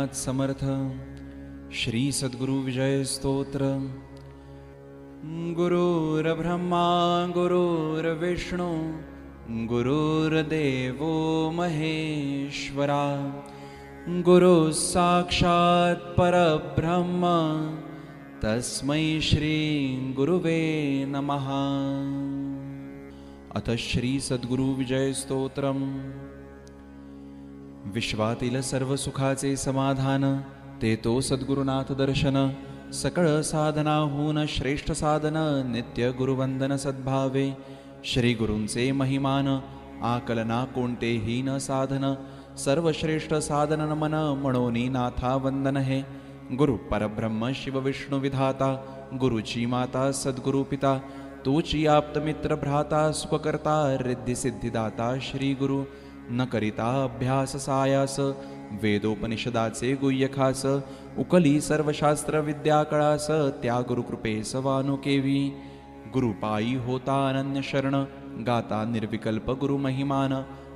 साईनाथ समर्थ. श्री सद्गुरु विजय स्तोत्र. गुरुर्ब्रह्मा गुरुर्विष्णू गुरुर्देवो महेश्वरा. गुरु साक्षात् परब्रह्म तस्मै श्री गुरुवे नमः. अथ श्री सद्गुरु विजय स्तोत्रम. विश्वातील सर्व सुखाचे समाधान ते तो सद्गुरुनाथ दर्शन. सकळ साधनाहून श्रेष्ठ साधन नित्य गुरुवंदन सद्भावे. श्री गुरूंचे महिमान आकलना कोणतेही न साधन. सर्वश्रेष्ठ साधन नमन म्हणोनी नाथा वंदन हे. गुरु परब्रह्म शिव विष्णु विधाता. गुरुची माता सद्गुरु पिता. तोची आप्त मित्र भ्राता. सुखकर्ता रिद्धी सिद्धिदाता श्री गुरु. न करिता अभ्यास सायास वेदोपनिषदाचे गुह्य खास. उकली सर्वशास्त्र विद्या कळास त्या गुरुकृपेस वानो केवी. गुरुपायी होता अनन्य शरण गाता निर्विकल्प गुरु महिमान.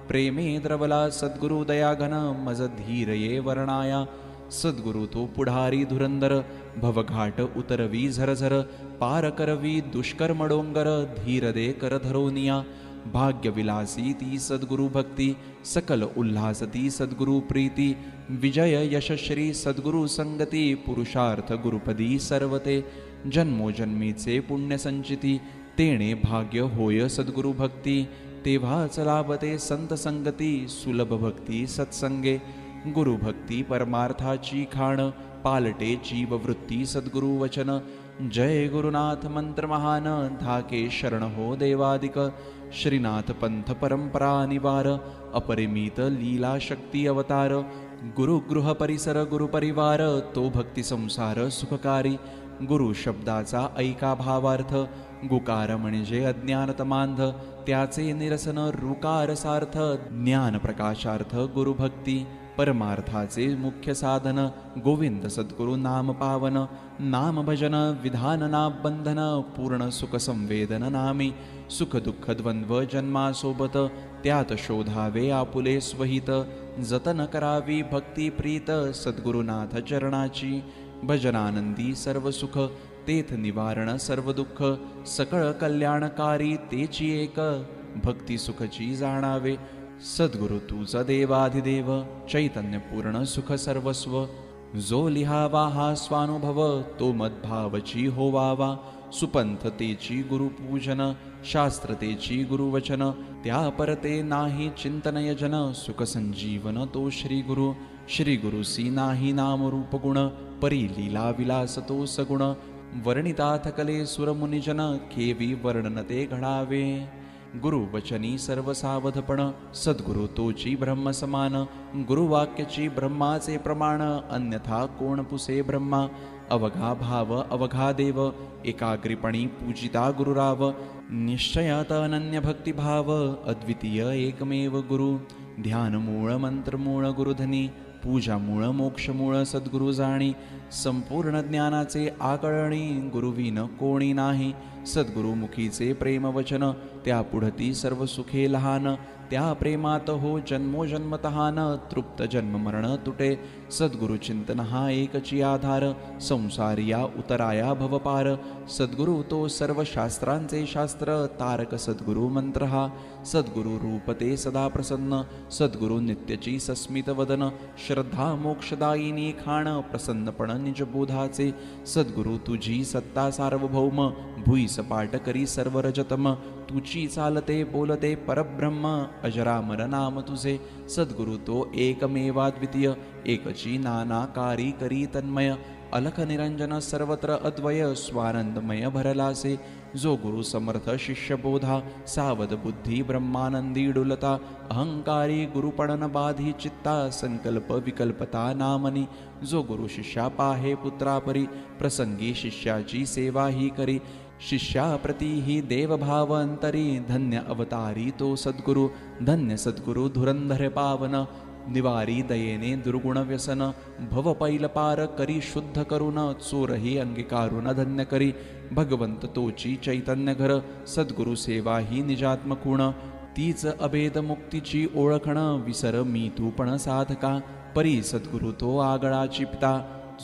प्रेमे द्रवला सद्गुरु दयाघन मज धीर ये वर्णाया. सद्गुरु तो पुढारी धुरंदर भवघाट उतरवी झरझर. पार करवी दुष्कर्म डोंगर धीर दे कर धरोनिया. भाग्यविलासी ती सद्गुरु भक्ती सकल उल्हास ती सद्गुरु प्रीती. विजय यशश्री सद्गुरु संगती पुरुषार्थ गुरुपदी सर्वते. जन्मोजन्मीचे पुण्य संचिती तेणे भाग्य होय सद्गुरु भक्ती. तेव्हाच लाभते संत संगती सुलभ भक्ती सत्संगे. गुरु भक्ती परमार्थाची खाण पालटे जीव वृत्ती सद्गुरु वचन. जय गुरुनाथ मंत्र महान धाके शरण हो देवादिक. श्रीनाथ पंथ परंपरा निवार अपरिमित लीला शक्ती अवतार. गुरु गृह परिसर गुरु परिवार तो भक्ती संसार सुखकारी. गुरु शब्दाचा ऐका भावार्थ गुकार म्हणजे अज्ञान तमांध. त्याचे निरसन रुकार सार्थ ज्ञान प्रकाशार्थ गुरु भक्ती. परमार्थाचे मुख्य साधन गोविंद सद्गुरु नाम पावन. नाम भजन विधान ना बंधन पूर्ण सुख संवेदन नामी. सुख दुःख द्वंद्व जन्मासोबत त्यात शोधावे आपुले स्वहित. जतन करावी भक्ती प्रीत सद्गुरुनाथ चरणाची. भजनानंदी सर्व सुख तेथ निवारण सर्व दुःख. सकळ कल्याणकारी तेची एक भक्ती सुखची जाणावे. सद्गुरु तुझ देवाधिदेव चैतन्य पूर्ण सुख सर्वस्व. जो लिहावा हा स्वानुभव तो मद्भावची होवावा. सुपंथ तेची गुरुपूजन शास्त्र तेची गुरुवचन. त्या परते नाही चिंतन यजन सुख संजीवन तो श्री गुरु. श्री गुरुसी नाही नाम रूप गुण परी लीला विलास तो सगुण. वर्णिता थकले सुरमुनिजन केवी वर्णन ते घडावे. गुरु वचनी सर्व सावधपण सद्गुरु तोची ब्रह्म समान. गुरुवाक्याची ब्रह्माचे प्रमाण अन्यथा कोण पुसे ब्रह्मा. अवघा भाव अवघा देव एकाग्रीपणी पूजिता गुरुराव. निश्चयात अनन्य भक्तिभाव अद्वितीय एकमेव गुरु. ध्यान मूळ मंत्र मूळ गुरुधनी पूजा मूळ मोक्ष मूळ सद्गुरु जाणी. संपूर्ण ज्ञानाचे आकळणी गुरुविन कोणी नाही. सद्गुरु मुखीचे प्रेम वचन त्या पुढती सर्व सुखे लहान. त्या प्रेमात हो जन्मोजन्म तहान तृप्त जन्म मरण तुटे. सद्गुरु चिंतन हा एकची आधार संसारिया उतराया भवपार. सद्गुरु तो सर्व शास्त्रांचे शास्त्र तारक सद्गुरु मंत्र हा. सद्गुरु रूपते सदा प्रसन्न सद्गुरु नित्यची सस्मित वदन. श्रद्धा मोक्षदायिनी खाण प्रसन्नपण निजबोधाचे. सद्गुरु तुझी सत्ता सार्वभौम भुई सपाट करी सर्व रजतम. तुची चालते बोलते परब्रह्म अजरामर नाम तुझे. सद्गुरु तो एकमेवाद्वितीय एकची नानाकारी करी तन्मय. अलख निरंजन सर्वत्र अद्वय स्वानंदमय भरलासे. जो गुरु समर्थ शिष्य बोधा सावध बुद्धी ब्रह्मानंदी डुलता. अहंकारी गुरुपणन बाधी चित्ता संकल्प विकल्पता नामनी. जो गुरु शिष्या पाहे पुत्रापरी प्रसंगी शिष्याची सेवा ही करी. शिष्याप्रती ही देवभाव अंतरी धन्य अवतारी तो सद्गुरु. धन्य सद्गुरु धुरंधर पावन निवारी दयेने दुर्गुण व्यसन. भव पैल पार करी शुद्ध करून चोरही अंगीकारून धन्य करी. भगवंत तोची चैतन्य घर सद्गुरु सेवा ही निजात्मकुण. तीच अभेद मुक्तीची ओळखण विसर मी तू पण साधका. परी सद्गुरु तो आगळा चिपता,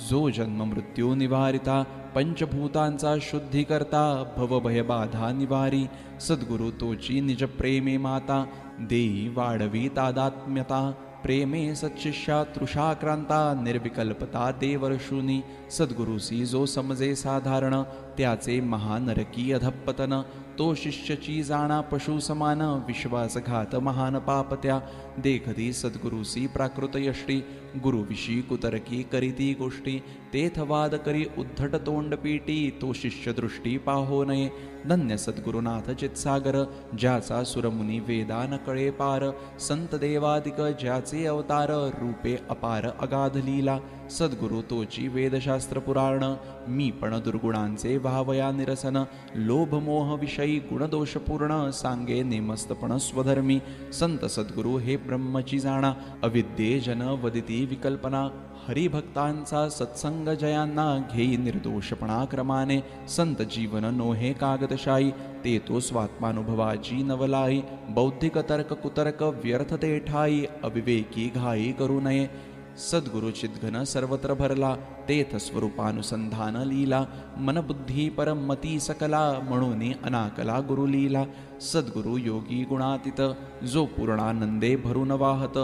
जो जन्म मृत्यू निवारिता, पंचभूतांचा शुद्धी करता, भवभय बाधा निवारी, सद्गुरु तोची निज प्रेमे माता, देई वाढवी तादात्म्यता, प्रेमे सच्शिष्या तृषाक्रांता, निर्विकल्पता देवर्षुनी, सद्गुरुसी जो समजे साधारण, त्याचे महानरकी अधपतन, तो शिष्यची जाणा पशु समान, विश्वासघात महान पापत्या, देखती सद्गुरुसी प्राकृत यष्टी, गुरुविषयी कुतर्की करीती गोष्टी, तेथ वाद करी उद्धट तोंड पीटी, तो शिष्य दृष्टी पाहो नये, धन्य सद्गुरुनाथ चित्सागर, ज्याचा सुरमुनी वेदा न कळे पार, संत देवादिक ज्याचे अवतार, रूपे अपार अगाध लीला, सद्गुरु तोची वेदशास्त्र पुराण, मी पण दुर्गुणांचे व्हावया निरसन, लोभ मोह विषयी गुणदोषपूर्ण, सांगे नेमस्तपण स्वधर्मी, संत सद्गुरु हे ब्रह्मची जाणा, अविद्ये जन वदिती विकल्पना, हरिभक्तांचा सत्संग जयांना, घेई निर्दोषपणा क्रमाने, संत जीवन नोहे कागदशाई, ते तो स्वात्मानुभवाची नवलाई, बौद्धिक तर्क कुतर्क व्यर्थ ते ठाई, अविवेकी घाई करू नये, सद्गुरु चिद्घन सर्वत्र भरला, तेथ स्वरूपानुसंधान लीला, मनबुद्धी परमती सकला, म्हणून अनाकला गुरु लीला, सद्गुरु योगी गुणातीत, जो पूर्णानंदे भरून वाहत,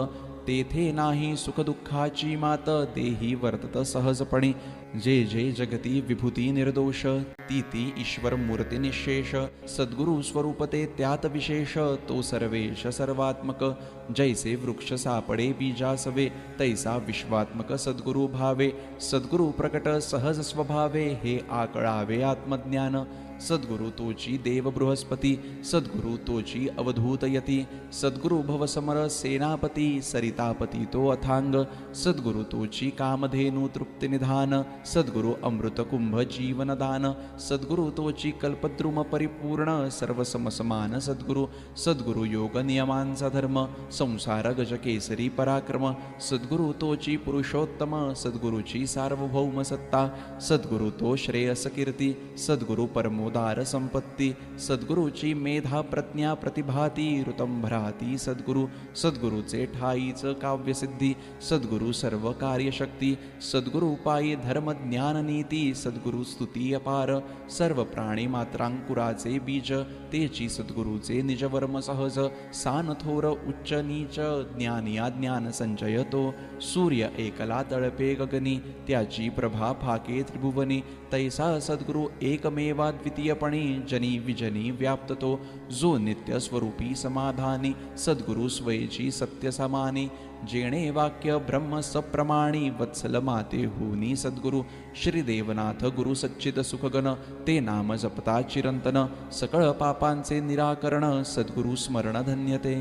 तेथे नाही सुख दुःखाची मात, देही वर्तत सहजपणे, जे जे जगती विभूती निर्दोष, ती ती ईश्वर मूर्ती निशेष, सद्गुरु स्वरूपते त्यात विशेष, तो सर्वेश सर्वात्मक, जैसे वृक्ष सापडे बीजासवे, तैसा विश्वात्मक सद्गुरु भावे, सद्गुरु प्रकट सहज स्वभावे, हे आकळावे आत्मज्ञान, सद्गुरु तोची देव बृहस्पती, सद्गुरु तोची अवधूत यती, सद्गुरु भवसमर सेनापती, सरितापती तो अथांग, सद्गुरु तोची कामधेनु तृप्तिनिधान, सद्गुरु अमृत कुंभ जीवनदान, सद्गुरु तोची कल्पद्रुम परिपूर्ण, सर्वसमसमान सद्गुरु, सद्गुरु योग नियमांचा धर्म, संसार गजकेसरी पराक्रम, सद्गुरु तोची पुरुषोत्तम, सद्गुरुची सार्वभौम सत्ता, सद्गुरु तो श्रेयस कीर्ती, सद्गुरु परमोदार संपत्ती, सद्गुरुची मेधा प्रज्ञा प्रतिभाती, ऋतंभराती सद्गुरु, सद्गुरुचे ठाईच काव्यसिद्धी, सद्गुरु सर्व कार्यशक्ती, सद्गुरु पायी धर्म ज्ञान नीती, सद्गुरु स्तुती अपार, सर्व प्राणी मात्रांकुराचे बीज, तेची सद्गुरुचे निजवर्म सहज, सान थोर उच्च नीच, ज्ञानिया ज्ञान संचयतो, सूर्य एकला तळपे गगनी, त्याची प्रभा फाके त्रिभुवनी, तैसा सद्गुरु एकमेवा द्वितीयपणी, जनी विजनी व्याप्ततो, जो नित्य स्वरूपी समाधानी, सद्गुरु स्वयेची सत्य समानी, जेणे वाक्य ब्रह्म सप्रमाणी, वत्सल माते होनी सद्गुरु, श्री देवनाथ गुरु सच्चिद सुखगण, ते नाम जपता चिरंतन, सकळ पापांचे निराकरण, सद्गुरु स्मरण धन्यते,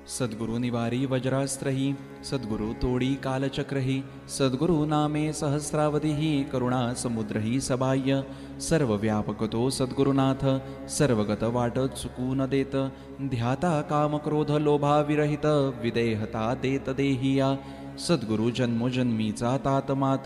सद्गुरु निवारी वज्रास्त्रही, सद्गुरु तोडी कालचक्रही, सद्गुरु नामे सहस्रावधीही, करुणा समुद्रही सबाह्य, सर्वव्यापक तो सद्गुरुनाथ, सर्वगत वाट चुकू न देत, ध्याता काम क्रोध लोभा विरहित, विदेहता देत देहिया, सद्गुरु जन्मोजन्मीचा तातमात,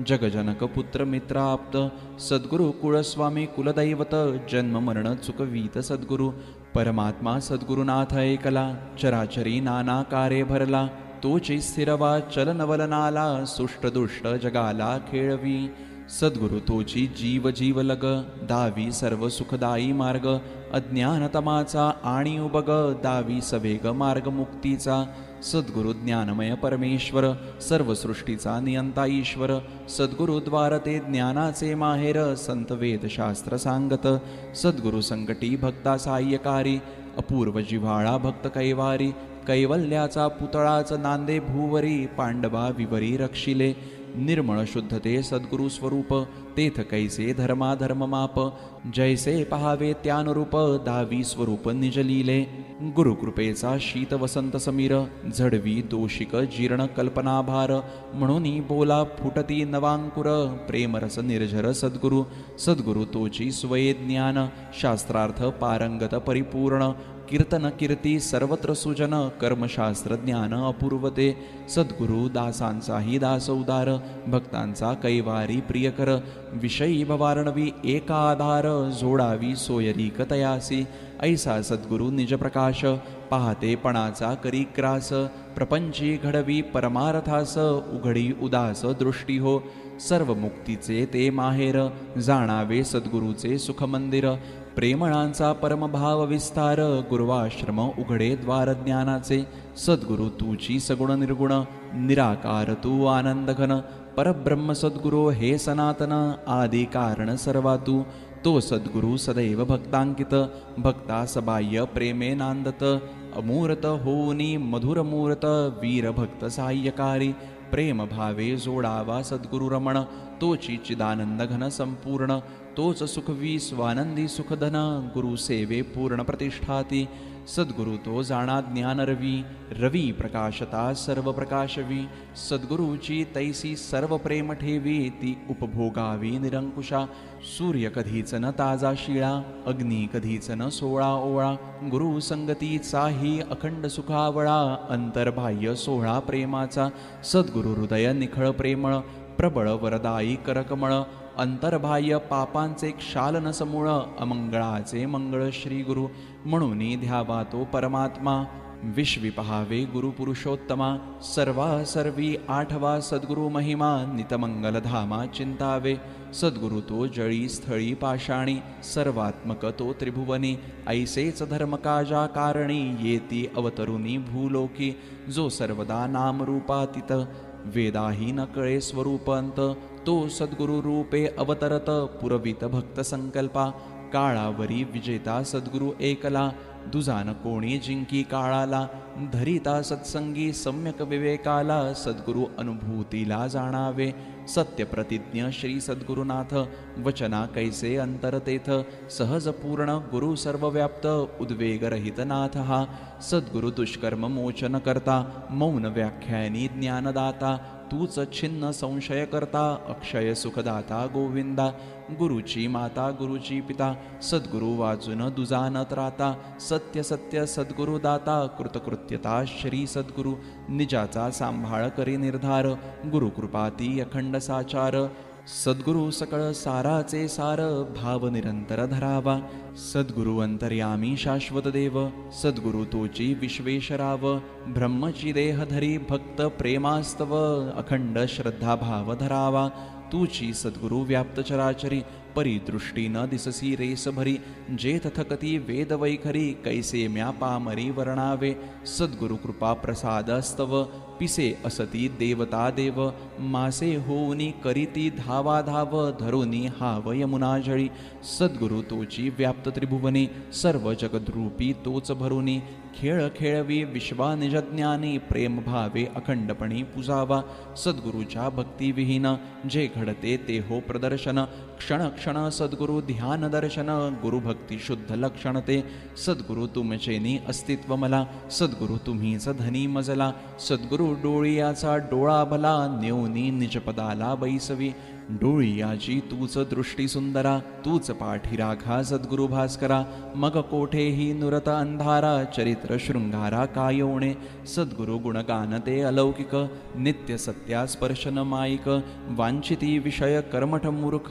जगजनक पुत्र मित्राप्त, सद्गुरु कुळस्वामी कुलदैवत, जन्म मरण चुकवीत सद्गुरु, परमात्मा सद्गुरुनाथ एकला, चराचरी नाना कार्य भरला, तोची स्थिरवा चलनवलनाला, सुष्ट दुष्ट जगाला खेळवी, सद्गुरु तोची जीव जीव लग, दावी सर्व सुखदायी मार्ग, अज्ञानतमाचा आणि उबग, दावी सवेग मार्ग मुक्तीचा, सद्गुरु ज्ञानमय परमेश्वर, सर्व सृष्टीचा नियंता ईश्वर, सद्गुरु द्वार ते ज्ञानाचे माहेर, संत वेदशास्त्र सांगत, सद्गुरु संकटी भक्ता साह्यकारी, अपूर्व जिव्हाळा भक्त कैवारी, कैवल्याचा पुतळाच नांदे भूवरी, पांडवा विवरी रक्षिले, निर्मळ शुद्धते सद्गुरु स्वरूप, तेथ कैसे धर्माधर्म माप, जैसे पहावे त्यानुरूप, दावी स्वरूप निजलीले, गुरुकृपेचा शीत वसंत समीर, झडवी दोषिक जीर्ण कल्पनाभार, म्हणून बोला फुटती नवांकुर, प्रेमरस निर्झर सद्गुरु, सद्गुरु तोची स्वये ज्ञान, शास्त्रार्थ पारंगत परिपूर्ण, कीर्तन कीर्ती सर्वत्र सुजन, कर्मशास्त्र ज्ञान अपूर्वते, सद्गुरु दासांचाही दास उदार, भक्तांचा कैवारी प्रियकर, विषयी भवारणवी एका आधार जोडावी सोयरीक तयासी. ऐसा सद्गुरु निज प्रकाश पाहतेपणाचा करी ग्रास. प्रपंची घडवी परमार्थास उघडी उदास दृष्टी हो. सर्व मुक्तीचे ते माहेर जाणावे सद्गुरूचे सुखमंदिर. प्रेमळांचा परमभाव विस्तार गुरुवाश्रम उघडे द्वार ज्ञानाचे. सद्गुरु तूची सगुण निर्गुण निराकार तू आनंद घन. परब्रह्म सद्गुरो हे सनातन आदी कारण सर्वा तू. तो सद्गुरु सदैव भक्तांकित भक्तास बाह्य प्रेमे नांदत. अमूर्त होनी मधुर मूर्त वीर भक्त साह्यकारी. प्रेम भावे जोडावा सद्गुरु रमण तोची चिदानंद घन संपूर्ण. तोच सुखवी स्वानंदी सुखधन गुरु सेवे पूर्ण प्रतिष्ठाती. सद्गुरु तो जाणा ज्ञान रवी रवी प्रकाशता सर्व प्रकाशवी. सद्गुरूची तैसी सर्व प्रेम ठेवी ती उपभोगावी निरंकुशा. सूर्य कधीच न ताजा शिळा अग्नी कधीच न सोळा ओळा. गुरु संगतीचाही अखंड सुखावळा अंतर्बाह्य सोहळा प्रेमाचा. सद्गुरु हृदय निखळ प्रेमळ प्रबळ वरदायी करकमळ. अंतर्बाह्य पापांचे क्षाल न समूळ अमंगळाचे मंगळ श्री गुरु. म्हणून ध्यावा तो परमात्मा विश्वी पहावे गुरु पुरुषोत्तमा. सर्वा सर्वी आठवा सद्गुरु महिमा नितमंगल धामा चिंतावे. सद्गुरु तो जळी स्थळी पाषाणी सर्वात्मक तो त्रिभुवनी. ऐसेच धर्म काजा कारणी येती अवतरुनी भूलोकी. जो सर्वदा नामरूपातीत वेदाही न कळे स्वरूपंत. तो सद्गुरु रूपे अवतरत पुरवित भक्त संकल्पा. काळावरी विजेता सद्गुरु एकला दुजान कोणी जिंकी काळाला. धरिता सत्संगी सम्यक विवेकाला सद्गुरु अनुभूतीला जाणावे. सत्य प्रतिज्ञ श्री सद्गुरुनाथ वचना कैसे अंतरतेथ. सहज पूर्ण गुरु सर्वव्याप्त उद्वेगरहित नाथ हा. सद्गुरु दुष्कर्म मोचन करता मौन व्याख्यानी ज्ञानदाता. तूच छिन्न संशय करता अक्षय सुखदाता गोविंदा. गुरुची माता गुरुची पिता सद्गुरु वाचून दुजा न त्राता. सत्य सत्य सद्गुरु दाता कृतकृत्यता श्री सद्गुरु. निजाचा सांभाळ करी निर्धार गुरुकृपाती अखंड साचार. सद्गुरु सकळ साराचे सार भाव निरंतर धरावा. सद्गुरु अंतर्यामी शाश्वत देव सद्गुरु तोची विश्वेशराव. ब्रह्मची देह धरी भक्त प्रेमास्तव अखंड श्रद्धा भाव धरावा. तूची सद्गुरु व्याप्त चराचरी परिदृष्टी न दिससी रेस भरी. जे तथकती वेद वैखरी कैसे म्या पामरी वर्णावे. सद्गुरु कृपा प्रसाद स्तव पिसे असती देवता देव. मासे होऊनी करीती धावा धाव धरुनी हाव यमुना जळी. सद्गुरु तोची व्याप्त त्रिभुवनी सर्व जगद्रूपी तोच भरुनी. खेळ खेळवी विश्वा निजज्ञानी प्रेम भावे अखंडपणी पुजावा. सद्गुरूच्या भक्तिविहीन जे घडते ते हो प्रदर्शन. क्षण क्षण सद्गुरु ध्यान दर्शन गुरुभक्ती शुद्ध लक्षण ते. सद्गुरु तुमचेनी अस्तित्व मला सद्गुरु तुम्हीच धनी मजला. सद्गुरु डोळियाचा डोळा भला नेऊनी निजपदाला बैसवी. डोळियाची तूच दृष्टी सुंदरा तूच पाठी राखा सद्गुरु भास्करा. मग कोठेही नुरत अंधारा चरित्र शृंगारा कायोणे. सद्गुरु गुणगान ते अलौकिक नित्य सत्या स्पर्शन माईक. वांछिती विषय कर्मठ मूर्ख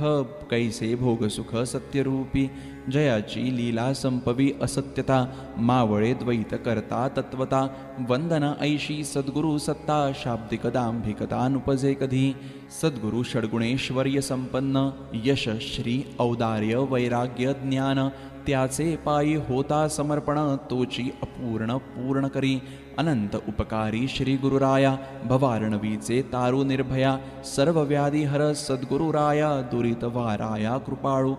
कैसे भोग सुख सत्यरूपी. जयाची लीला संपवी असत्यता मावळे द्वैत करता तत्वता. वंदन ऐशी सद्गुरु सत्ता शाब्दिक दांभिकता नुपजे कधी. सद्गुरु षड्गुणेश्वर्य संपन्न यश श्री औदार्य वैराग्य ज्ञान. त्याचे पायी होता समर्पण तोची अपूर्ण पूर्ण करी. अनंत उपकारी श्री गुरुराया भवारणवीचे तारू निर्भया. सर्व व्याधी हर सद्गुरुराया दुरित वाराया कृपाळू.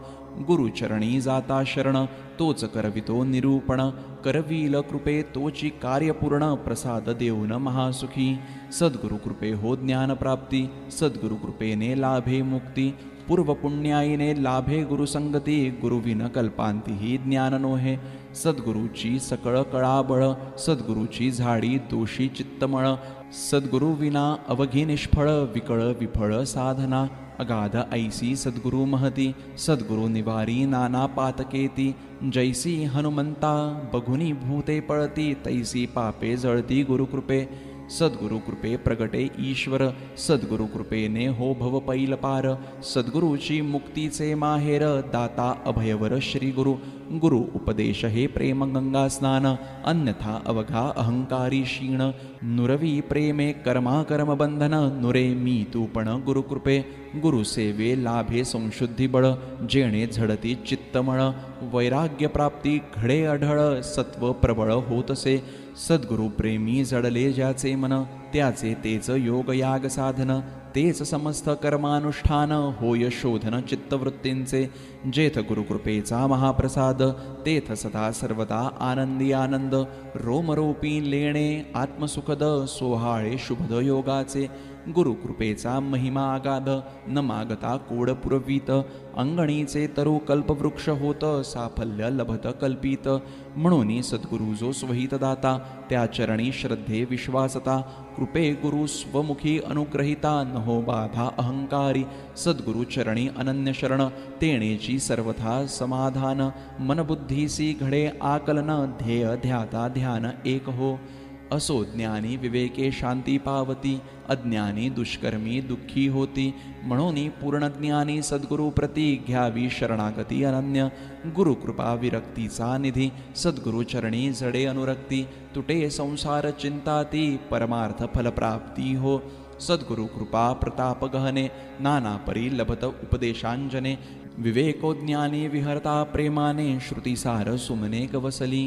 गुरुचरणी जाता शरण तोच करवितो निरूपण. करवील कृपे तोची कार्यपूर्ण प्रसाद देऊन महासुखी. सद्गुरु कृपे हो ज्ञानप्राप्ती सद्गुरु कृपेने लाभे मुक्ती. पूर्वपुण्याईने लाभे गुरुसंगती गुरुविन कल्पांतीही ज्ञान नोहे. सद्गुरूची सकळ कळाबळ सद्गुरूची झाडी दोषी चित्तमळ. सद्गुरु विना अवघी निष्फळ विकळ विफळ साधना. अगाध ऐसी सद्गुरु महती सद्गुरु निवारी नाना पातकेती. जैसी हनुमंता बघुनी भूते पळती तैसी पापे जळती गुरुकृपे. सद्गुरु कृपे प्रगटे ईश्वर, सद्गुरु कृपेने हो भव पैल पार, सद्गुरूची मुक्तीचे माहेर, दाता अभयवर श्री गुरु, गुरु उपदेश हे प्रेम गंगा स्नान, अन्यथा अवघा अहंकारी क्षीण, नुरवी प्रेमे कर्मा कर्म बंधन, नुरे मी तू पण गुरु कृपे, गुरु सेवे लाभे संशुद्धी बळ, जेणे झडती चित्तमळ, वैराग्य प्राप्ती घडे अढळ, सत्व प्रबळ होतसे, सद्गुरु प्रेमी जडले ज्याचे मन, त्याचे तेच योग याग साधन, तेच समस्त कर्मानुष्ठान, होय शोधन चित्तवृत्तींचे, जेथ गुरुकृपेचा महाप्रसाद, तेथ सदा सर्वदा आनंदी आनंद, रोमरोपी लेणे आत्मसुखद, सोहाळे शुभद योगाचे, गुरुकृपेचा महिमा आगाध, न मागता कोड पुरवीत, अंगणीचे तरु कल्पवृक्ष होत, साफल्य लभत कल्पित, म्हणून सद्गुरु जो स्वहित दाता, त्या चरणी श्रद्धे विश्वासता, कृपे गुरु स्वमुखी अनुग्रहिता, नहो बाधा अहंकारी, सद्गुरु चरणी अनन्य शरण, तेणेची सर्वथा समाधान, मनबुद्धीसी घडे आकलन, ध्येय ध्याता ध्यान एक हो, असो ज्ञानी विवेके शांती पावती, अज्ञानी दुष्कर्मी दुःखी होती, म्हणून पूर्णज्ञानी सद्गुरु प्रती घ्यावी शरणागती अनन्य, गुरुकृपा विरक्तीचा निधी, सद्गुरु चरणी जडे अनुरक्ती, तुटे संसार चिंताती, परमार्थ फलप्राप्ती हो, सद्गुरु कृपा प्रताप गहने, नाना परी लभत उपदेशांजने, विवेको ज्ञानी विहरता प्रेमाने, श्रुतिसार सुमने कवसली,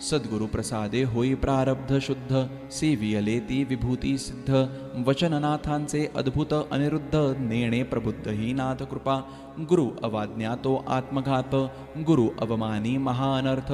सद्गुरु प्रसादे होई प्रारब्ध शुद्ध, सेवियले ती विभूती सिद्ध, वचननाथांचे अद्भुत अनिरुद्ध, नेणे प्रबुद्ध ही नाथ कृपा, गुरु अवाज्ञातो आत्मघात, गुरु अवमानी महाअनर्थ,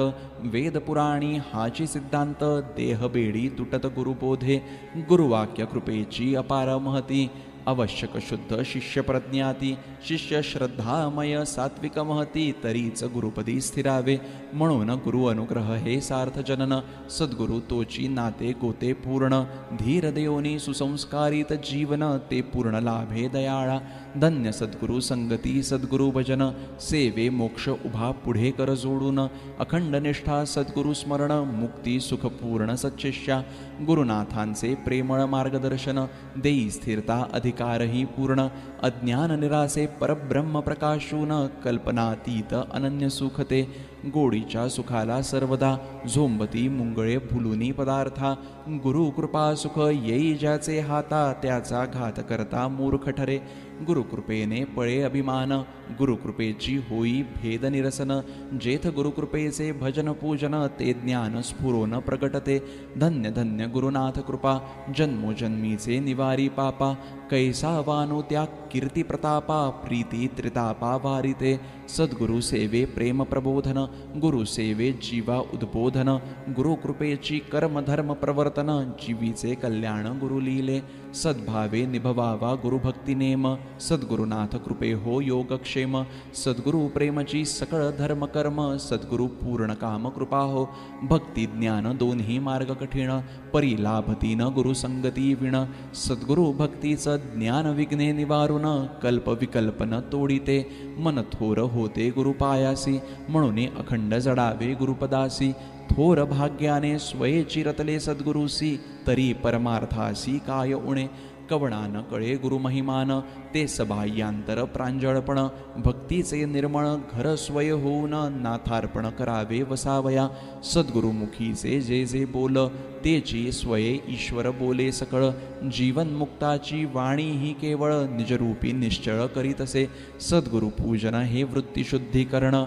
वेद पुराणी हाची सिद्धांत, देह बेडी तुटत गुरुबोधे, गुरुवाक्य कृपेची अपार महती, आवश्यक शुद्ध शिष्य प्रज्ञाती, शिष्य श्रद्धामय सात्विक महती, तरीच गुरुपदी स्थिरावे, म्हणून गुरु अनुग्रह हे सार्थ जनन, सद्गुरु तोची नाते गोते पूर्ण, धीर देवनी सुसंस्कारित जीवन, ते पूर्ण लाभे दयाळा, धन्य सद्गुरु संगती सद्गुरु भजन, सेवे मोक्ष उभा पुढे कर जोडून, अखंड निष्ठा सद्गुरु स्मरण, मुक्ती सुख पूर्ण सच्चिष्या, गुरुनाथांचे प्रेमळ मार्गदर्शन, देई स्थिरता अधिकारही पूर्ण, अज्ञान निरासे परब्रह्म प्रकाशून, कल्पनातीत अनन्य सुखते, गोडीच्या सुखाला सर्वदा, झोंबती मुंगळे फुलुनी पदार्था, गुरु कृपा सुख येई ज्याचे हाता, त्याचा घात करता मूर्ख ठरे, गुरुकृपेने पळे अभिमान, गुरुकृपेची होई भेद निरसन, जेथ गुरुकृपेचे भजन पूजन, ते ज्ञान स्फुरोन प्रगटते, धन्य धन्य गुरुनाथ कृपा, जन्मोजन्मीचे निवारी पापा, कैसा वानो त्या कीर्ती प्रतापा, प्रीती त्रितापा वारिते, सद्गुरु सेवे प्रेम प्रबोधन, गुरु सेवे जीवा उद्बोधन, गुरुकृपेची कर्म धर्म प्रवर्तन, जीवीचे कल्याण गुरु लीले, सद्भावे निभवावा गुरुभक्ती नेम, सद्गुरुनाथ कृपे हो योगक्षेम, सद्गुरु प्रेमची सकळ धर्म कर्म, सद्गुरु पूर्ण काम कृपा हो, भक्ती ज्ञान दोन्ही मार्ग कठीण, परी लाभतीन गुरु संगती विण, सद्गुरु भक्तीचं ज्ञान विघ्ने निवारून, कल्प विकल्पन तोडिते, मन थोर होते गुरुपायासी, म्हणून अखंड जडावे गुरुपदासी, थोर भाग्याने स्वयेची रतले सद्गुरुसी, तरी परमार्थासी काय उणे, कवणान कळे गुरुमहिमान, ते सबाह्यांतर प्रांजळपण, भक्तीचे निर्मळ घर स्वय होऊन, नाथार्पण करावे वसावया, सद्गुरुमुखीचे जे जे बोल, तेची स्वये ईश्वर बोले सकळ, जीवनमुक्ताची वाणी ही केवळ, निजरूपी निश्चळ करीतसे, सद्गुरु पूजन हे वृत्तीशुद्धीकरण,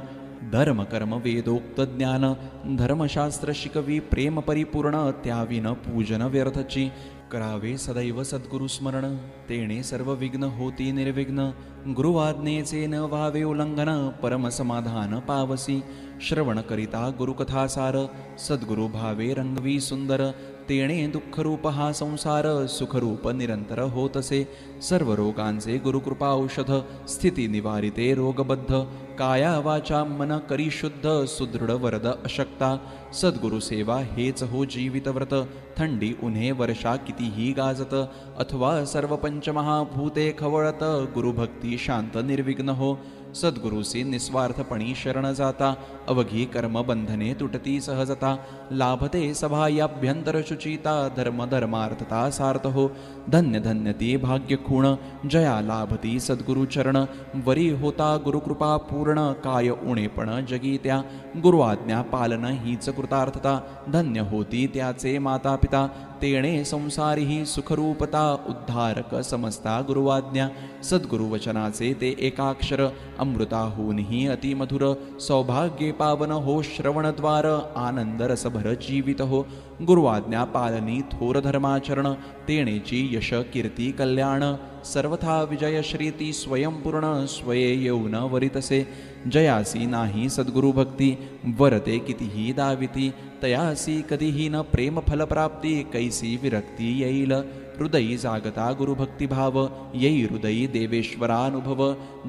धर्म कर्म वेदोक्त ज्ञान, धर्मशास्त्र शिकवी प्रेम परिपूर्ण, त्याविन पूजन व्यर्थची, करावे सदैव सद्गुरु स्मरण, तेणे सर्व विघ्न होती निर्विघ्न, गुरुआज्ञेचे न व्हावे उल्लंघन, परम समाधान पावसी, श्रवण करिता गुरुकथासार, सद्गुरु भावे रंगवी सुंदर, तेणे दुःखरूप हा संसार, सुखरूप निरंतर होतसे, सर्व रोगांचे गुरुकृपा औषध, स्थिती निवारिते रोगबद्ध, काया वाचा मन करी शुद्ध, सुदृढ वरद अशक्ता, सद्गुरु सेवा हेच हो जीवित व्रत, थंडी उन्हे वर्षा कितीही गाजत, अथवा सर्व पंचमहाभूते खवळत, गुरुभक्ती शांत निर्विघ्न हो, सद्गुरुसी निस्वार्थपणी शरण जाता अवघी कर्म बंधने तुटती सहजता लाभते सभायाभ्यंतर शुचिता धर्म धर्मार्थता सार्थ हो धन्य धन्य ती भाग्य खूण जया लाभती सद्गुरु चरण वरी होता गुरुकृपा पूर्ण काय उणेपण जगी त्या गुरु आज्ञा पालन हीच कृतार्थता धन्य होती त्याचे माता पिता तेणे संसारी ही सुखरूपता उद्धारक समजता गुरुवाज्ञा सद्गुरु वचनाचे ते एकाक्षर अमृताहूनही अतिमधुर सौभाग्ये पावन हो श्रवणद्वार आनंद रसभर जीवित हो गुरुआज्ञा पालनी थोर धर्माचरण तेणेची यश कीर्ती कल्याण सर्वथा विजय श्रीती स्वयंपूर्ण स्वये येऊन वरितसे जयासी नाही सद्गुरु भक्ती वरते कितीही दाविती तयासी कधीही न प्रेम फलप्राप्ती कैसी विरक्ती येईल हृदयी जागता गुरुभक्तिभाव येई हृदयी देवेश्वरानुभव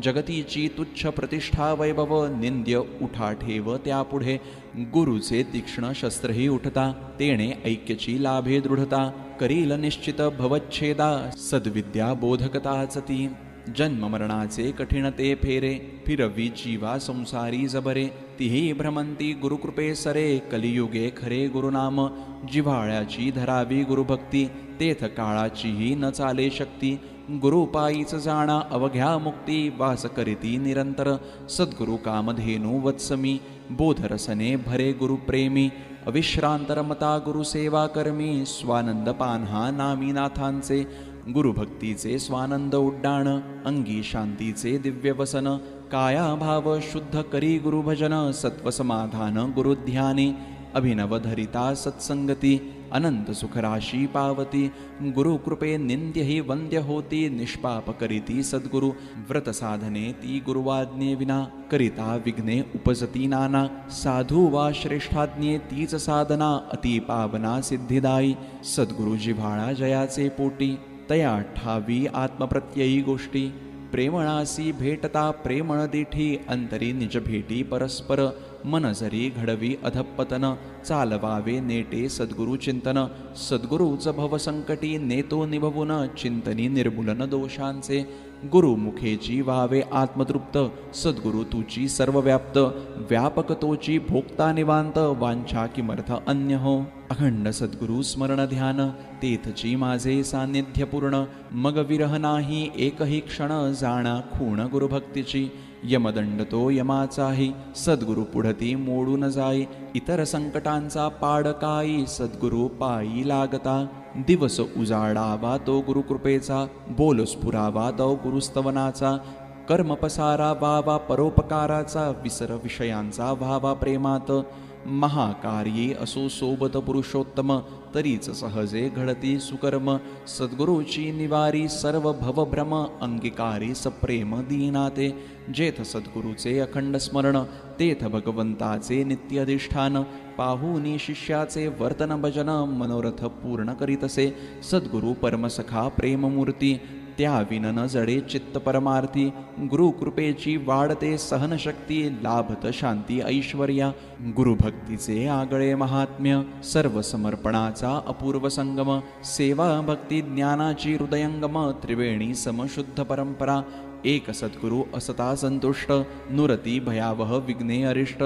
जगतीची तुच्छ प्रतिष्ठा वैभव निंद्य उठा ठेव त्यापुढे गुरुचे तीक्ष्ण शस्त्रही उठता तेणे ऐक्यची लाभे दृढता करील निश्चित भवच्छेदा सद्विद्या बोधकताच ती जन्म मरणाचे कठीण ते फेरे फिरवी जीवा संसारी जबरे तिही भ्रमंती गुरुकृपे सरे कलियुगे खरे गुरुनाम जिव्हाळ्याची धरावी गुरुभक्ती तेथ काळाचीही न चाले शक्ती गुरुपायीच जाणा अवघ्या मुक्ती वास करीती निरंतर सद्गुरु कामधेनु वत्समी बोधरसने भरे गुरुप्रेमी अविश्रांतरमता गुरुसेवा कर्मी स्वानंद पान्हा नामी नाथांचे गुरुभक्तीचे स्वानंद उड्डाण अंगी शांतीचे दिव्यवसन काया भाव शुद्ध करी गुरुभजन सत्वसमाधान गुरुध्याने अभिनव धरिता सत्संगती अनंत सुखराशी पावती गुरुकृपे निंद्य ही वंद्य होती निष्पाप करीती सद्गुरु व्रत साधने ती गुरुवाज्ञे विना करिता विघ्ने उपजती नाना साधू वा श्रेष्ठाज्ञे तीच साधना अति पावना सिद्धिदायी सद्गुरु जिव्हाळा जयाचे पोटी तया ठावी आत्मप्रत्ययी गोष्टी प्रेमणासी भेटता प्रेमळ दिठी अंतरी निज भेटी परस्पर मन जरी घडवी अधपतन चालवावे नेटे सद्गुरु चिंतन सद्गुरुच भवसंकटी नेतो निभवून चिंतनी निर्मूलन दोषांचे गुरुमुखेची व्हावे आत्मतृप्त सद्गुरु तुची सर्वव्याप्त व्यापक तोची भोक्ता निवांत वांछा किमर्थ अन्य हो अखंड सद्गुरु स्मरण ध्यान तेथची माझे सान्निध्य पूर्ण मग विरह नाही एकही क्षण जाणा खूण गुरुभक्तीची यमदंड तो यमाचाही सद्गुरु पुढती मोडून जाई इतर संकटांचा पाडकाई सद्गुरु पायी लागता दिवस उजाडावा तो गुरुकृपेचा बोल स्फुरावा तो गुरुस्तवनाचा कर्म पसारा व्हावा परोपकाराचा विसर विषयांचा व्हावा प्रेमात महाकार्ये असो सोबत पुरुषोत्तम तरीच सहजे घडती सुकर्म सद्गुरूची निवारी सर्व भवभ्रम अंगीकारी सप्रेम दीनाते जेथ सद्गुरूचे अखंड स्मरण तेथ भगवंताचे नित्य अधिष्ठान पाहुनी शिष्याचे वर्तन भजन मनोरथ पूर्ण करीतसे सद्गुरु परमसखा प्रेममूर्ती त्या विनन जडे चित्त परमार्थी गुरुकृपेची वाढते सहनशक्ती लाभत शांती ऐश्वर्या गुरुभक्तीचे आगळे महात्म्य सर्व समर्पणाचा अपूर्व संगम सेवा भक्ती ज्ञानाची हृदयंगम त्रिवेणी समशुद्ध परंपरा एक सद्गुरु असता संतुष्ट नुरती भयावह विघ्ने अरिष्ट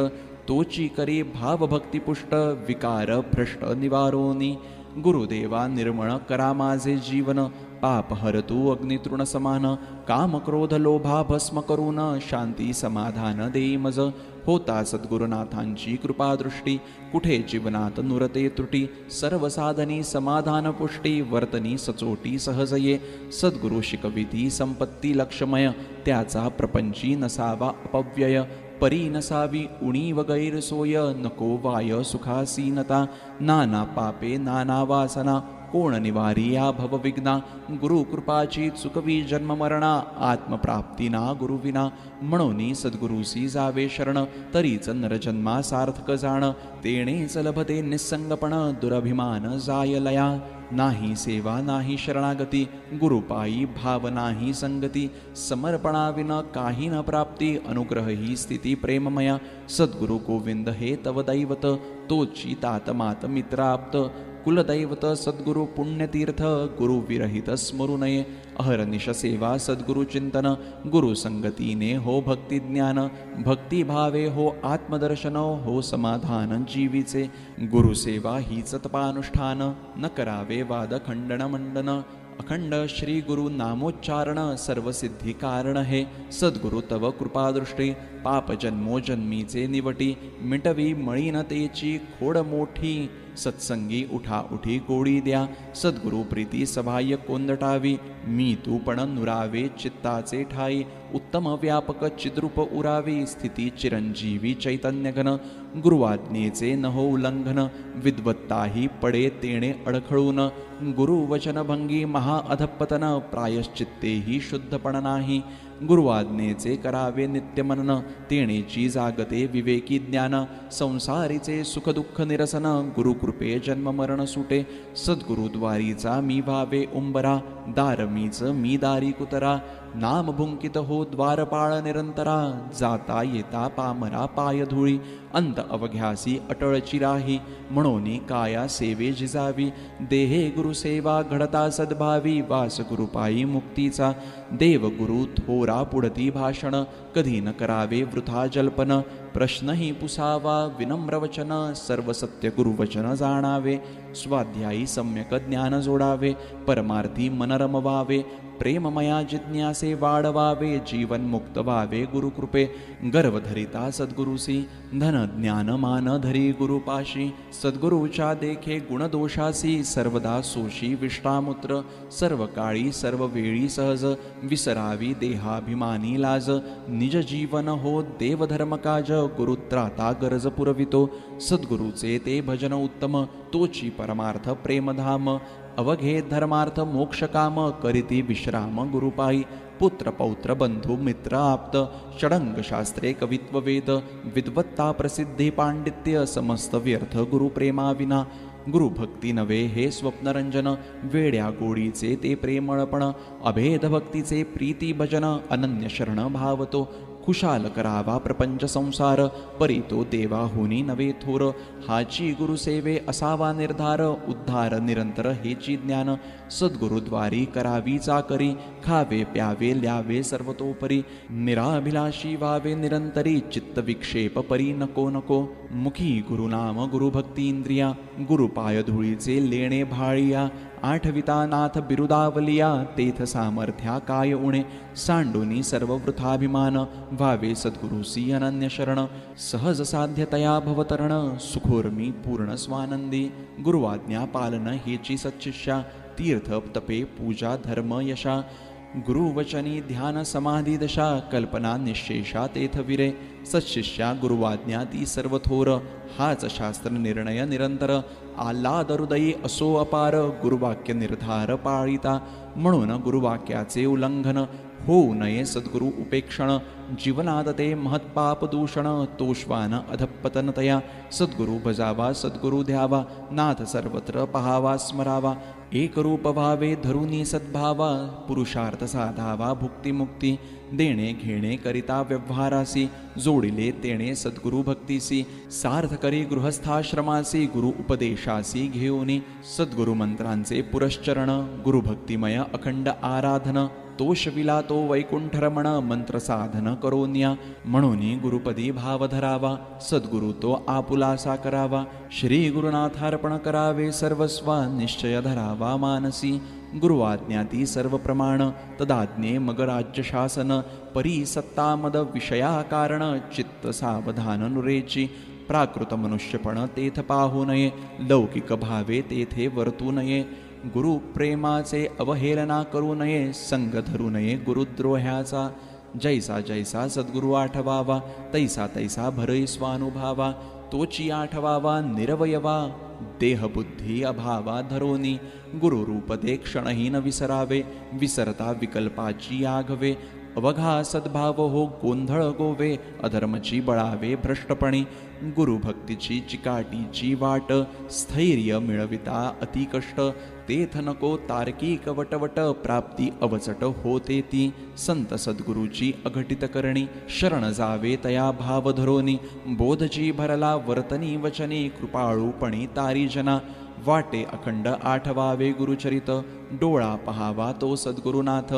तोची करी भावभक्तिपुष्ट विकार भ्रष्ट निवारोनी गुरुदेवा निर्मळ करा माझे जीवन पाप हरतू अग्नितृण समान काम क्रोध लोभा भस्म करून शांती समाधान देई मज होता सद्गुरुनाथांची कृपादृष्टी कुठे जीवनात नुरते त्रुटी सर्व साधनी समाधान पुष्टी वर्तनी सचोटी सहज ये सद्गुरु शिकविती संपत्ती लक्षमय त्याचा प्रपंची नसावा अपव्यय परी नसावी उणीव गैरसोय नको वाय सुखासीनता नाना पापे नाना वासना कोण निवारी या भवविघ्ना गुरुकृपाची चुकवी जन्ममरणा आत्मप्राप्तीना गुरुविना म्हणून सद्गुरूसी जावे शरण तरीच नरजन्मा सार्थक जाण तेणेच लभते निस्संगपण दुरभिमान जाय लया नाही सेवा नाही शरणागती गुरुपायी भाव नाही संगती समर्पणाविन काही न प्राप्ती अनुग्रह ही स्थिती प्रेममया सद्गुरु गोविंद हे तव दैवत तोची तात मात मित्राप्त कुलदैवत सद्गुरु पुण्यतीर्थ गुरु विरहित स्मरू नये. अहर्निश सेवा सद्गुरु चिंतन गुरु संगतीने हो भक्ती ज्ञान. भक्ती भावे हो आत्मदर्शन हो समाधान जीवीचे. गुरुसेवा हीच तपानुष्ठान न करावे वाद खंडन मंडन. अखंड श्री गुरु नामोच्चारण सर्वसिद्धी कारण हे. सद्गुरु तव कृपादृष्टी पाप जन्मो जन्मीचे निवटी. मिटवी मळीनतेची खोड मोठी सत्संगी उठा उठी गोडी द्या. सद्गुरु प्रीती सभाय कोंदटावी मी तू पण नुरावे चित्ताचे ठाई. उत्तम व्यापक चिद्रूप उरावी स्थिती चिरंजीवी चैतन्यघन. गुरुआज्ञेचे न हो उल्लंघन विद्वत्ताही पडे तेणे अडखळून. गुरुवचनभंगी महाअधपतन प्रायश्चित्तेही शुद्धपण नाही. गुरुआज्ञेचे करावे नित्यमनन तेणेची जागते विवेकी ज्ञान. संसारीचे सुख दुःख निरसन गुरुकृपे जन्म मरण सुटे. सद्गुरुद्वारीचा मी भावे उंबरा दार मीच मी दारी कुतरा. नाम भुंकित हो द्वारपाळ निरंतरा जाता येता पामरा पायधुळी. अंत अवघ्यासी अटळची राही म्हणोनी काया सेवे जिजावी. देहे गुरुसेवा घडता सद्भावी वास गुरुपायी मुक्तीचा. देव गुरु थोरा पुढती भाषण कधी न करावे वृथा जल्पन. प्रश्नही पुसावा विनम्र वचन सर्व सत्य गुरुवचन जाणावे. स्वाध्यायी सम्यक ज्ञान जोडावे परमार्थी मन रमवावे. प्रेममया जिज्ञासे वाढवावे जीवन मुक्त व्हावे गुरुकृपे. गर्वधरिता सद्गुरुसी धन ज्ञान मान धरी गुरुपाशी. सद्गुरुच्या देखे गुणदोषासी सर्वदा सोशी विष्टामूत्र. सर्व काळी सर्व वेळी सहज विसरावी देहाभिमानी लाज. निज जीवन हो देवधर्म काज गुरुत्राता गरज पुरवितो. सद्गुरुचे ते भजन उत्तम तोची परमार्थ प्रेमधाम. अवघे धर्मार्थ मोक्षकाम करीती विश्राम गुरुपायी. पुत्र पौत्र बंधू मित्र आप्त षडंग शास्त्रे कवित्व वेद. विद्वत्ता प्रसिद्धी पांडित्य समस्त व्यर्थ गुरुप्रेमाविना. गुरुभक्ती नवे हे स्वप्नरंजन वेड्या गोडीचे ते प्रेमळपण. अभेद भक्तीचे प्रीती भजन अनन्य शरण भावतो. खुशाल करावा प्रपंच संसार परितो देवाहुनी नवे थोर. हाची गुरुसेवे असावा निर्धार उद्धार निरंतर हेची ज्ञान. सद्गुरुद्वारी करावी चाकरी खावे प्यावे ल्यावे सर्वतोपरी. निराभिलाषी व्हावे निरंतरी चित्त विक्षेप परी नको नको. मुखी गुरुनाम गुरुभक्ती इंद्रिया गुरुपाय धुळीचे लेणे भाळिया. आठविता नाथ बिरुदावलिया तेथ सामर्थ्या काय उणे. सांडोनी सर्व वृथाभिमान व्हावे सद्गुरुसी अनन्य शरण. सहज साध्यतया भवतरण सुखोर्मी पूर्ण स्वानंदी. गुरुआज्ञा पालन हेची सच्शिष्या तीर्थ तपे पूजा धर्म यशा. गुरुवचनी ध्यान समाधी दशा कल्पना निश्चेषा तेथ विरे. सच्शिष्या गुरुवाज्ञा ती सर्व थोर हाच शास्त्र निर्णय निरंतर. आल्हाद हृदयी असो अपार गुरुवाक्य निर्धार पाळिता. म्हणून गुरुवाक्याचे उल्लंघन होऊ नये सद्गुरु उपेक्षण. जीवनात ते महत्पाप दूषण तोष्वान अधपतनतया. सद्गुरु भजावा सद्गुरु ध्यावा नाथ सर्वत्र पहावा स्मरावा. एक रूप भावे धरुनी सद्भावा पुरुषार्थ साधावा भुक्तिमुक्ती. देणे घेणे करिता व्यवहारासी जोडिले तेणे सद्गुरु भक्तीसी. सार्थ करी गृहस्थाश्रमासी गुरु उपदेशासी घेऊनी. सद्गुरु मंत्रांचे पुरश्चरण गुरुभक्तिमय अखंड आराधन. तोषविला तो वैकुंठरमण मंत्र साधन करोन्या. म्हणून गुरुपदी भाव धरावा सद्गुरु तो आपुलासा करावा. श्री गुरुनाथार्पण करावे सर्वस्वा निश्चय धरावा मानसी. गुरुआज्ञाती सर्व प्रमाण तदाज्ञे मग राज्य शासन. परी सत्ता मद विषया कारण चित्त सावधान नुरेची. प्राकृत मनुष्यपण तेथ पाहू नये लौकिक भावे तेथे वर्तू नये. गुरु प्रेमाचे अवहेलना करू नये संग धरू नये गुरुद्रोह्याचा. जैसा जैसा सद्गुरु आठवावा तैसा तैसा भरई स्वानुभावा. तोची आठवावा निरवयवा देहबुद्धी अभावा धरोनी. गुरुरूप ते क्षणही न विसरावे विसरता विकल्पाची आघवे. अवघा सद्भाव हो गोंधळ गोवे अधर्मची बळावे भ्रष्टपणे गुरुभक्तीची चिकाटीची वाट स्थैर्य मिळविता अति कष्ट तेथ नको तार्किक वटवट प्राप्ती अवचट होते ती संत सद्गुरूची अघटित करणी शरण जावे तया भाव धरोनी बोधची भरला वर्तनी वचने कृपाळूपणी तारी जना वाटे अखंड आठवावे गुरुचरित डोळा पहावा तो सद्गुरुनाथ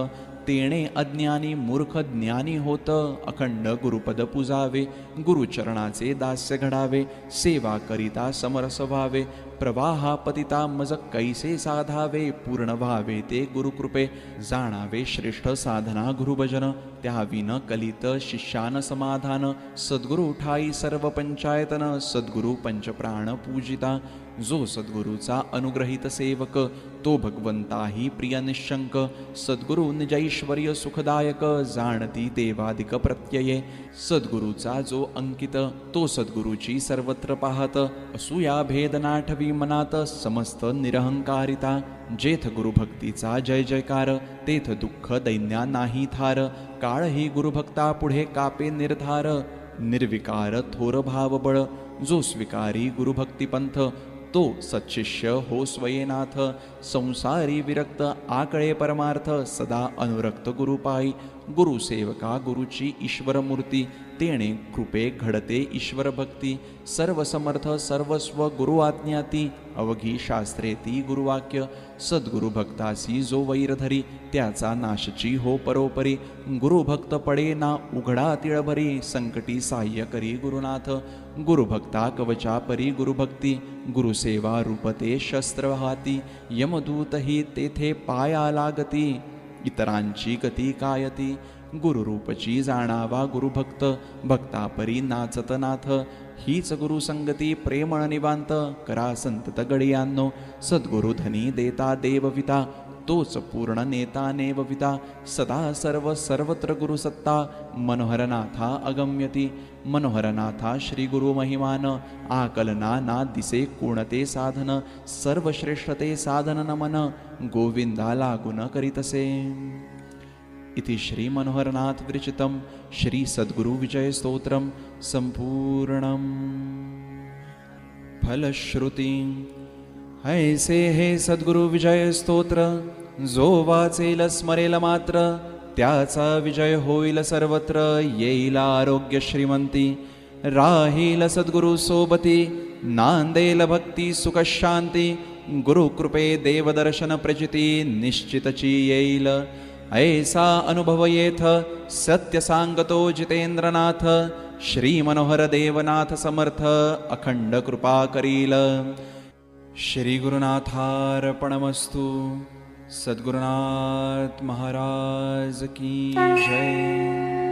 तेणे अज्ञानी मूर्ख ज्ञानी होत अखंड गुरुपद पुजावे गुरुचरणाचे दास्य घडावे सेवा करिता समरस व्हावे प्रवाहा पतिता मज कैसे साधावे पूर्ण व्हावे ते गुरुकृपे जाणावे श्रेष्ठ साधना गुरुभजन त्याविन कलित शिष्यान समाधान सद्गुरु ठाई सर्व पंचायतन सद्गुरु पंचप्राण पूजिता जो सद्गुरूचा अनुग्रहित सेवक तो भगवंताही प्रिय निशंक सद्गुरु निजैश्वर्य सुखदायक जाणती देवादिक प्रत्यये सद्गुरूचा जो अंकित तो सद्गुरूची सर्वत्र पाहत असूया भेद नाठवी मनात समस्त निरहंकारिता जेथ गुरुभक्तीचा जय जयकार तेथ दुःख दैन्या नाही थार काळ ही गुरुभक्ता पुढे कापे निर्धार निर्विकार थोर भावबळ जो स्वीकारी गुरुभक्तिपंथ तो सच्शिष्य हो स्वयेनाथ संसारी विरक्त आकळे परमार्थ सदा अनुरक्त गुरुपायी गुरुसेवका गुरुची ईश्वर मूर्ती तेणे कृपे घडते ईश्वर भक्ती सर्व समर्थ सर्वस्व गुरु आज्ञाती अवघी शास्त्रे ती गुरुवाक्य सद्गुरु भक्तासी जो वैरधरी त्याचा नाशची हो परोपरी गुरुभक्त पडे ना उघडा तिळभरी संकटी साह्य करी गुरुनाथ गुरुभक्ता कवचा परी गुरुभक्ती गुरुसेवा रूपते शस्त्र हाती यमदूत ही तेथे पाया लागती इतरांची गती कायती गुरुरूपची जाणावा गुरुभक्त भक्तापरी नाचत नाथ हीच गुरुसंगती प्रेमळ निवांत करा संतत गडियांनो सद्गुरु धनी देता देवविता तोच पूर्ण नेता नेवविता सदा सर्व सर्वत्र गुरुसत्ता मनोहरनाथा अगम्यती मनोहरनाथा श्री गुरु महिमान आकलना ना दिसे कोणते साधन सर्वश्रेष्ठते साधन नमन गोविंदा लागून करीतसे इति श्री मनोहरनाथ विरचितं श्री सद्गुरु विजय स्तोत्रम संपूर्णम फलश्रुती ऐसे हे सद्गुरु विजय स्तोत्र जो वाचेल स्मरेल मात्र त्याचा विजय होईल सर्वत्र येईल आरोग्य श्रीमंती राहील सद्गुरु सोबती नांदेल भक्ती सुख शांती गुरु कृपे देवदर्शन प्रचिती निश्चितची येईल ऐसा अनुभव येथ सत्य सांगतो जितेंद्रनाथ श्री मनोहर देवनाथ समर्थ अखंड कृपा करील श्री गुरुनाथार्पणमस्तु सद्गुरुनाथ महाराज की जय।